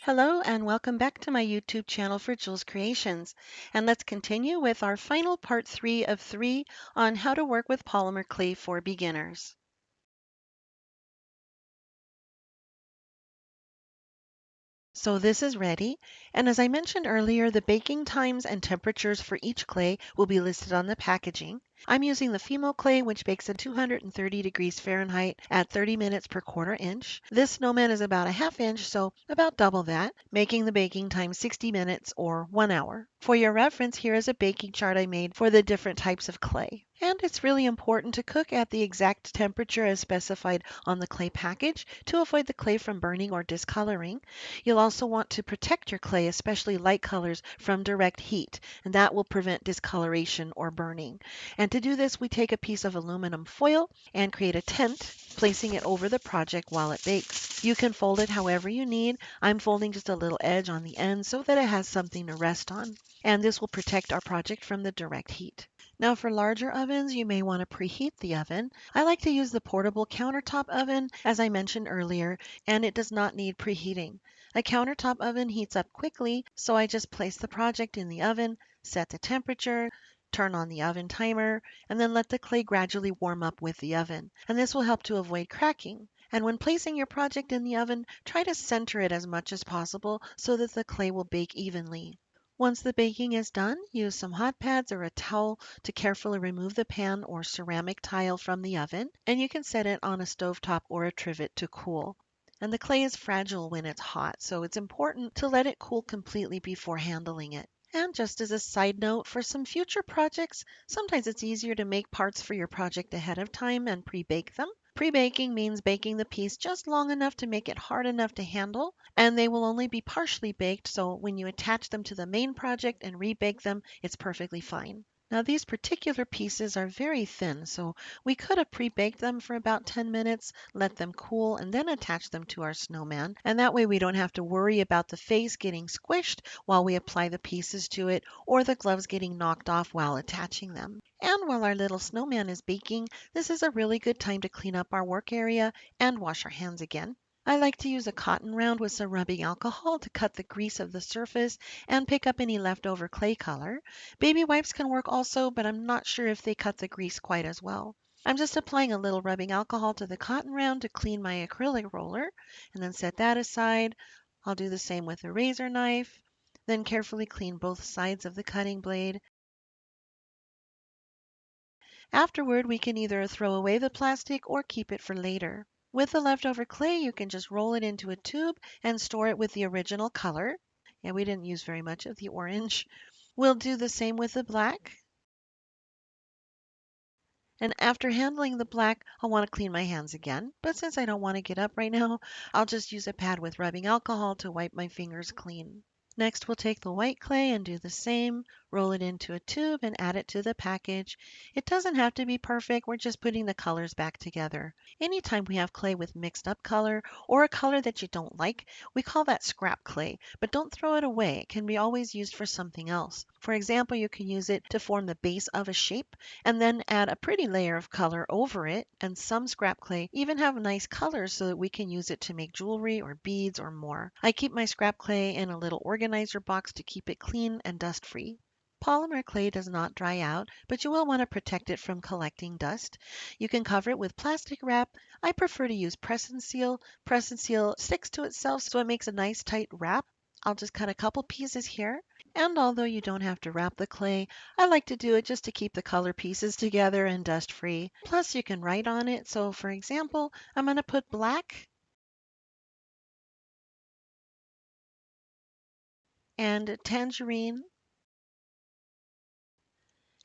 Hello and welcome back to my YouTube channel for Juls Creations. And let's continue with our final part 3 of 3 on how to work with polymer clay for beginners. So this is ready, and as I mentioned earlier, the baking times and temperatures for each clay will be listed on the packaging. I'm using the Fimo clay, which bakes at 230 degrees Fahrenheit at 30 minutes per quarter inch. This snowman is about a half inch, so about double that, making the baking time 60 minutes or 1 hour. For your reference, here is a baking chart I made for the different types of clay. And it's really important to cook at the exact temperature as specified on the clay package to avoid the clay from burning or discoloring. You'll also want to protect your clay, especially light colors, from direct heat, and that will prevent discoloration or burning. And to do this, we take a piece of aluminum foil and create a tent, placing it over the project while it bakes. You can fold it however you need. I'm folding just a little edge on the end so that it has something to rest on. And this will protect our project from the direct heat. Now for larger ovens, you may want to preheat the oven. I like to use the portable countertop oven, as I mentioned earlier, and it does not need preheating. A countertop oven heats up quickly, so I just place the project in the oven, set the temperature, turn on the oven timer, and then let the clay gradually warm up with the oven. And this will help to avoid cracking. And when placing your project in the oven, try to center it as much as possible so that the clay will bake evenly. Once the baking is done, use some hot pads or a towel to carefully remove the pan or ceramic tile from the oven, and you can set it on a stovetop or a trivet to cool. And the clay is fragile when it's hot, so it's important to let it cool completely before handling it. And just as a side note, for some future projects, sometimes it's easier to make parts for your project ahead of time and pre-bake them. Pre-baking means baking the piece just long enough to make it hard enough to handle, and they will only be partially baked, so when you attach them to the main project and rebake them, it's perfectly fine. Now these particular pieces are very thin, so we could have pre-baked them for about 10 minutes, let them cool, and then attach them to our snowman. And that way we don't have to worry about the face getting squished while we apply the pieces to it, or the gloves getting knocked off while attaching them. And while our little snowman is baking, this is a really good time to clean up our work area and wash our hands again. I like to use a cotton round with some rubbing alcohol to cut the grease of the surface and pick up any leftover clay color. Baby wipes can work also, but I'm not sure if they cut the grease quite as well. I'm just applying a little rubbing alcohol to the cotton round to clean my acrylic roller and then set that aside. I'll do the same with a razor knife, then carefully clean both sides of the cutting blade. Afterward, we can either throw away the plastic or keep it for later. With the leftover clay, you can just roll it into a tube and store it with the original color. Yeah, we didn't use very much of the orange. We'll do the same with the black. And after handling the black, I'll want to clean my hands again. But since I don't want to get up right now, I'll just use a pad with rubbing alcohol to wipe my fingers clean. Next, we'll take the white clay and do the same, roll it into a tube and add it to the package. It doesn't have to be perfect, we're just putting the colors back together. Anytime we have clay with mixed up color or a color that you don't like, we call that scrap clay, but don't throw it away. It can be always used for something else. For example, you can use it to form the base of a shape and then add a pretty layer of color over it. And some scrap clay even have nice colors so that we can use it to make jewelry or beads or more. I keep my scrap clay in a little organizer box to keep it clean and dust free. Polymer clay does not dry out, but you will want to protect it from collecting dust. You can cover it with plastic wrap. I prefer to use press and seal. Press and seal sticks to itself, so it makes a nice tight wrap. I'll just cut a couple pieces here. And although you don't have to wrap the clay, I like to do it just to keep the color pieces together and dust free. Plus you can write on it. So for example, I'm going to put black and tangerine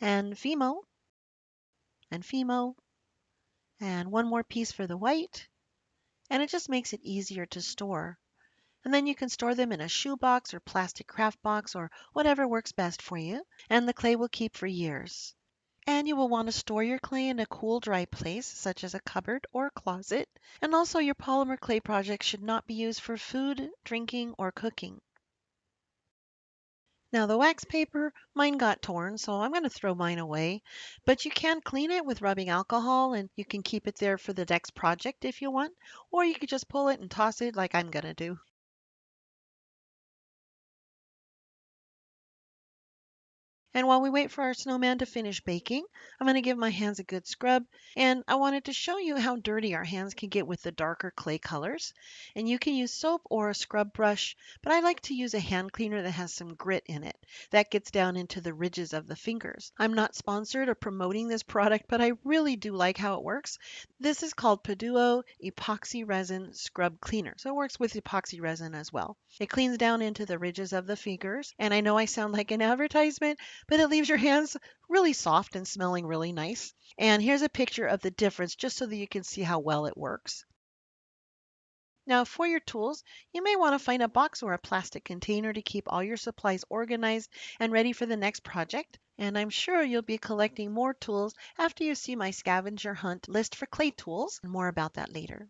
and Fimo and Fimo and one more piece for the white. And it just makes it easier to store. And then you can store them in a shoe box or plastic craft box or whatever works best for you. And the clay will keep for years. And you will want to store your clay in a cool, dry place, such as a cupboard or closet. And also your polymer clay project should not be used for food, drinking, or cooking. Now the wax paper, mine got torn, so I'm going to throw mine away. But you can clean it with rubbing alcohol and you can keep it there for the next project if you want. Or you could just pull it and toss it like I'm going to do. And while we wait for our snowman to finish baking, I'm going to give my hands a good scrub. And I wanted to show you how dirty our hands can get with the darker clay colors. And you can use soap or a scrub brush, but I like to use a hand cleaner that has some grit in it. That gets down into the ridges of the fingers. I'm not sponsored or promoting this product, but I really do like how it works. This is called Paduo Epoxy Resin Scrub Cleaner. So it works with epoxy resin as well. It cleans down into the ridges of the fingers. And I know I sound like an advertisement, but it leaves your hands really soft and smelling really nice. And here's a picture of the difference just so that you can see how well it works. Now, for your tools, you may want to find a box or a plastic container to keep all your supplies organized and ready for the next project. And I'm sure you'll be collecting more tools after you see my scavenger hunt list for clay tools. More about that later.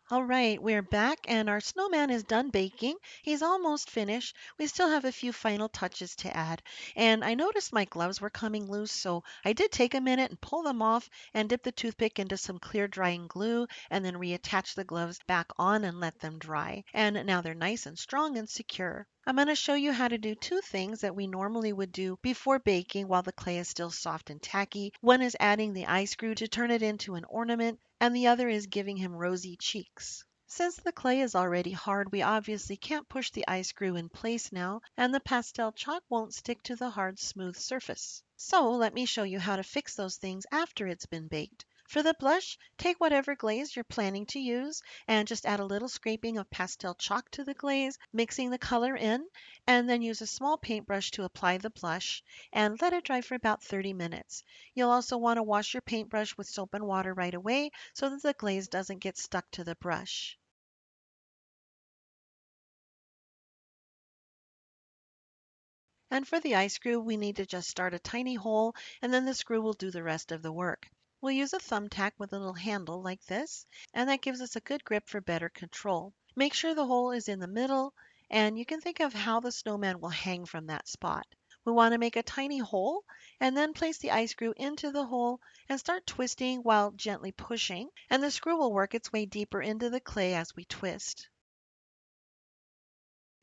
All right, we're back and our snowman is done baking. He's almost finished. We still have a few final touches to add. And I noticed my gloves were coming loose, so I did take a minute and pull them off and dip the toothpick into some clear drying glue and then reattach the gloves back on and let them dry. And now they're nice and strong and secure. I'm going to show you how to do two things that we normally would do before baking while the clay is still soft and tacky. One is adding the eye screw to turn it into an ornament, and the other is giving him rosy cheeks. Since the clay is already hard, we obviously can't push the eye screw in place now, and the pastel chalk won't stick to the hard, smooth surface. So let me show you how to fix those things after it's been baked. For the blush, take whatever glaze you're planning to use and just add a little scraping of pastel chalk to the glaze, mixing the color in, and then use a small paintbrush to apply the blush and let it dry for about 30 minutes. You'll also want to wash your paintbrush with soap and water right away so that the glaze doesn't get stuck to the brush. And for the eye screw, we need to just start a tiny hole and then the screw will do the rest of the work. We'll use a thumbtack with a little handle like this, and that gives us a good grip for better control. Make sure the hole is in the middle, and you can think of how the snowman will hang from that spot. We want to make a tiny hole and then place the eye screw into the hole and start twisting while gently pushing, and the screw will work its way deeper into the clay as we twist.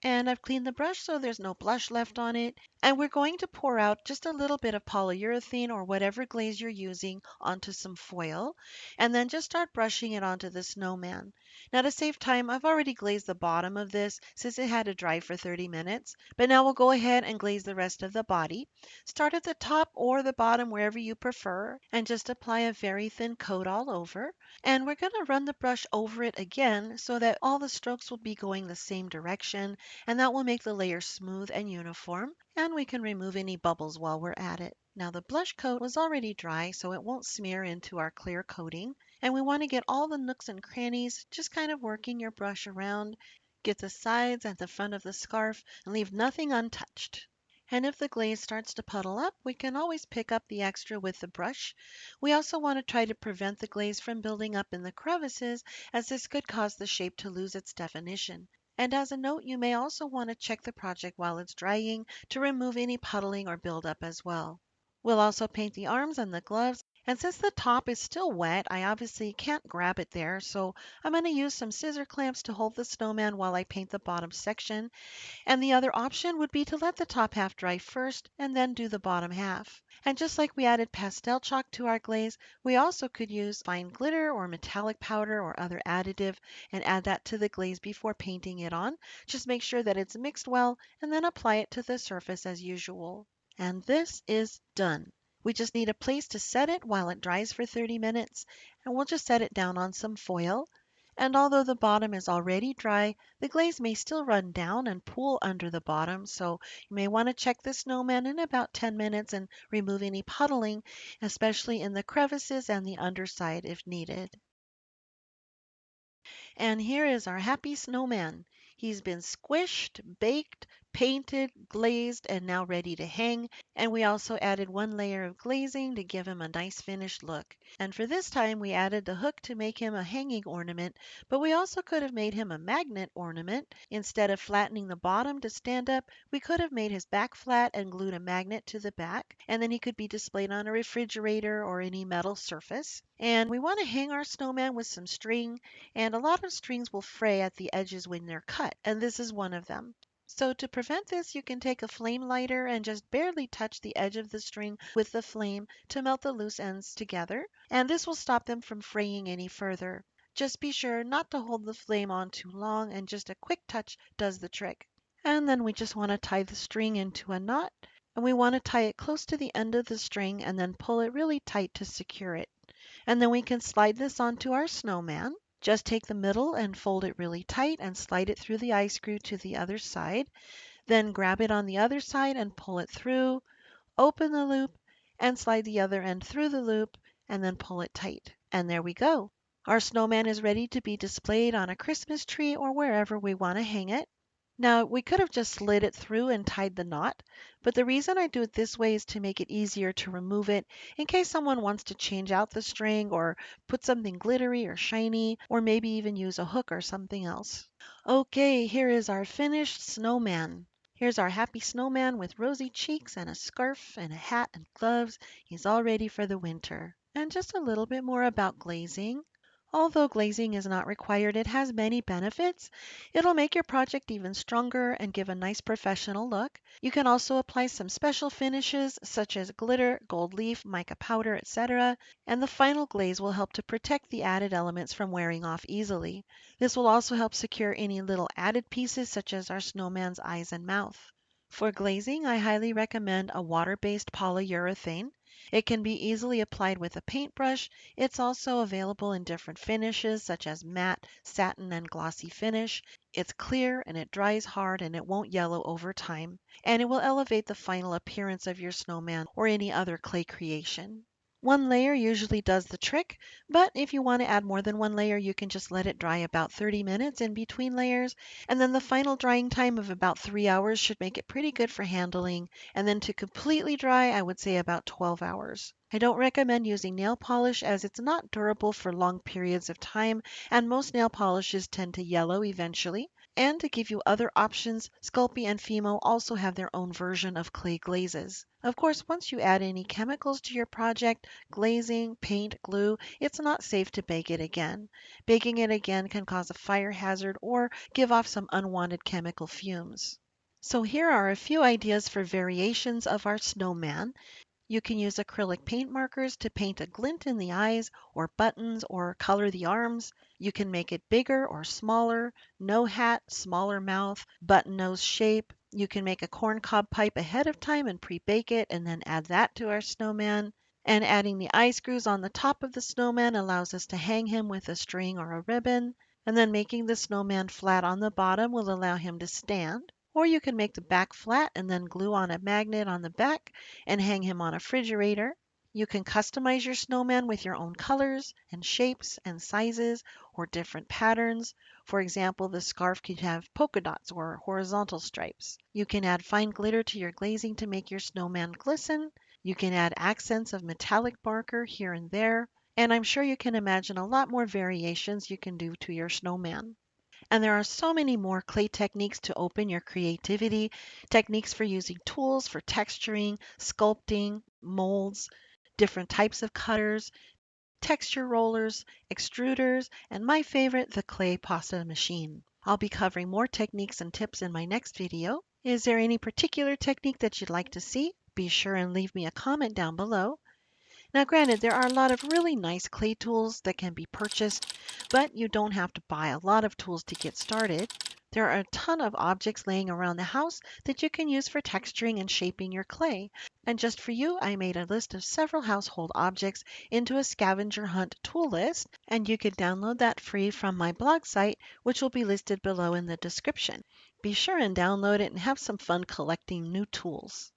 And I've cleaned the brush so there's no blush left on it. And we're going to pour out just a little bit of polyurethane or whatever glaze you're using onto some foil. And then just start brushing it onto the snowman. Now to save time, I've already glazed the bottom of this since it had to dry for 30 minutes. But now we'll go ahead and glaze the rest of the body. Start at the top or the bottom, wherever you prefer, and just apply a very thin coat all over. And we're going to run the brush over it again so that all the strokes will be going the same direction, and that will make the layer smooth and uniform, and we can remove any bubbles while we're at it. Now the blush coat was already dry, so it won't smear into our clear coating, and we want to get all the nooks and crannies, just kind of working your brush around, get the sides and the front of the scarf, and leave nothing untouched. And if the glaze starts to puddle up, we can always pick up the extra with the brush. We also want to try to prevent the glaze from building up in the crevices, as this could cause the shape to lose its definition. And as a note, you may also want to check the project while it's drying to remove any puddling or buildup as well. We'll also paint the arms and the gloves. And since the top is still wet, I obviously can't grab it there, so I'm going to use some scissor clamps to hold the snowman while I paint the bottom section. And the other option would be to let the top half dry first and then do the bottom half. And just like we added pastel chalk to our glaze, we also could use fine glitter or metallic powder or other additive and add that to the glaze before painting it on. Just make sure that it's mixed well and then apply it to the surface as usual. And this is done. We just need a place to set it while it dries for 30 minutes, and we'll just set it down on some foil. And although the bottom is already dry, the glaze may still run down and pool under the bottom, so you may want to check the snowman in about 10 minutes and remove any puddling, especially in the crevices and the underside if needed. And here is our happy snowman. He's been squished, baked, painted, glazed, and now ready to hang. And we also added one layer of glazing to give him a nice finished look. And for this time, we added the hook to make him a hanging ornament, but we also could have made him a magnet ornament. Instead of flattening the bottom to stand up, we could have made his back flat and glued a magnet to the back, and then he could be displayed on a refrigerator or any metal surface. And we want to hang our snowman with some string, and a lot of strings will fray at the edges when they're cut, and this is one of them. So to prevent this, you can take a flame lighter and just barely touch the edge of the string with the flame to melt the loose ends together, and this will stop them from fraying any further. Just be sure not to hold the flame on too long, and just a quick touch does the trick. And then we just want to tie the string into a knot, and we want to tie it close to the end of the string and then pull it really tight to secure it. And then we can slide this onto our snowman. Just take the middle and fold it really tight and slide it through the eye screw to the other side. Then grab it on the other side and pull it through, open the loop, and slide the other end through the loop, and then pull it tight. And there we go. Our snowman is ready to be displayed on a Christmas tree or wherever we want to hang it. Now, we could have just slid it through and tied the knot, but the reason I do it this way is to make it easier to remove it in case someone wants to change out the string or put something glittery or shiny, or maybe even use a hook or something else. Okay, here is our finished snowman. Here's our happy snowman with rosy cheeks and a scarf and a hat and gloves. He's all ready for the winter. And just a little bit more about glazing. Although glazing is not required, it has many benefits. It'll make your project even stronger and give a nice professional look. You can also apply some special finishes such as glitter, gold leaf, mica powder, etc. And the final glaze will help to protect the added elements from wearing off easily. This will also help secure any little added pieces such as our snowman's eyes and mouth. For glazing, I highly recommend a water-based polyurethane. It can be easily applied with a paintbrush. It's also available in different finishes such as matte, satin, and glossy finish. It's clear and it dries hard and it won't yellow over time. And it will elevate the final appearance of your snowman or any other clay creation. One layer usually does the trick, but if you want to add more than one layer, you can just let it dry about 30 minutes in between layers, and then the final drying time of about 3 hours should make it pretty good for handling, and then to completely dry, I would say about 12 hours. I don't recommend using nail polish as it's not durable for long periods of time, and most nail polishes tend to yellow eventually. And to give you other options, Sculpey and Fimo also have their own version of clay glazes. Of course, once you add any chemicals to your project, glazing, paint, glue, it's not safe to bake it again. Baking it again can cause a fire hazard or give off some unwanted chemical fumes. So here are a few ideas for variations of our snowman. You can use acrylic paint markers to paint a glint in the eyes or buttons or color the arms. You can make it bigger or smaller, no hat, smaller mouth, button nose shape. You can make a corncob pipe ahead of time and pre-bake it and then add that to our snowman. And adding the eye screws on the top of the snowman allows us to hang him with a string or a ribbon. And then making the snowman flat on the bottom will allow him to stand. Or you can make the back flat and then glue on a magnet on the back and hang him on a refrigerator. You can customize your snowman with your own colors and shapes and sizes or different patterns. For example, the scarf could have polka dots or horizontal stripes. You can add fine glitter to your glazing to make your snowman glisten. You can add accents of metallic marker here and there. And I'm sure you can imagine a lot more variations you can do to your snowman. And there are so many more clay techniques to open your creativity, techniques for using tools for texturing, sculpting, molds, different types of cutters, texture rollers, extruders, and my favorite, the clay pasta machine. I'll be covering more techniques and tips in my next video. Is there any particular technique that you'd like to see? Be sure and leave me a comment down below. Now, granted, there are a lot of really nice clay tools that can be purchased, but you don't have to buy a lot of tools to get started. There are a ton of objects laying around the house that you can use for texturing and shaping your clay. And just for you, I made a list of several household objects into a scavenger hunt tool list, and you could download that free from my blog site, which will be listed below in the description. Be sure and download it and have some fun collecting new tools.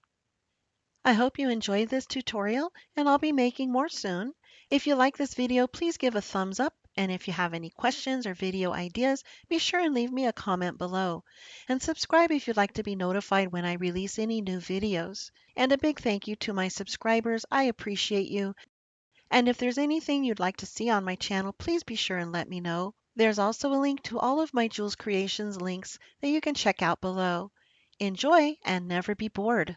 I hope you enjoyed this tutorial, and I'll be making more soon. If you like this video, please give a thumbs up, and if you have any questions or video ideas, be sure and leave me a comment below. And subscribe if you'd like to be notified when I release any new videos. And a big thank you to my subscribers. I appreciate you. And if there's anything you'd like to see on my channel, please be sure and let me know. There's also a link to all of my Juls Creations links that you can check out below. Enjoy and never be bored.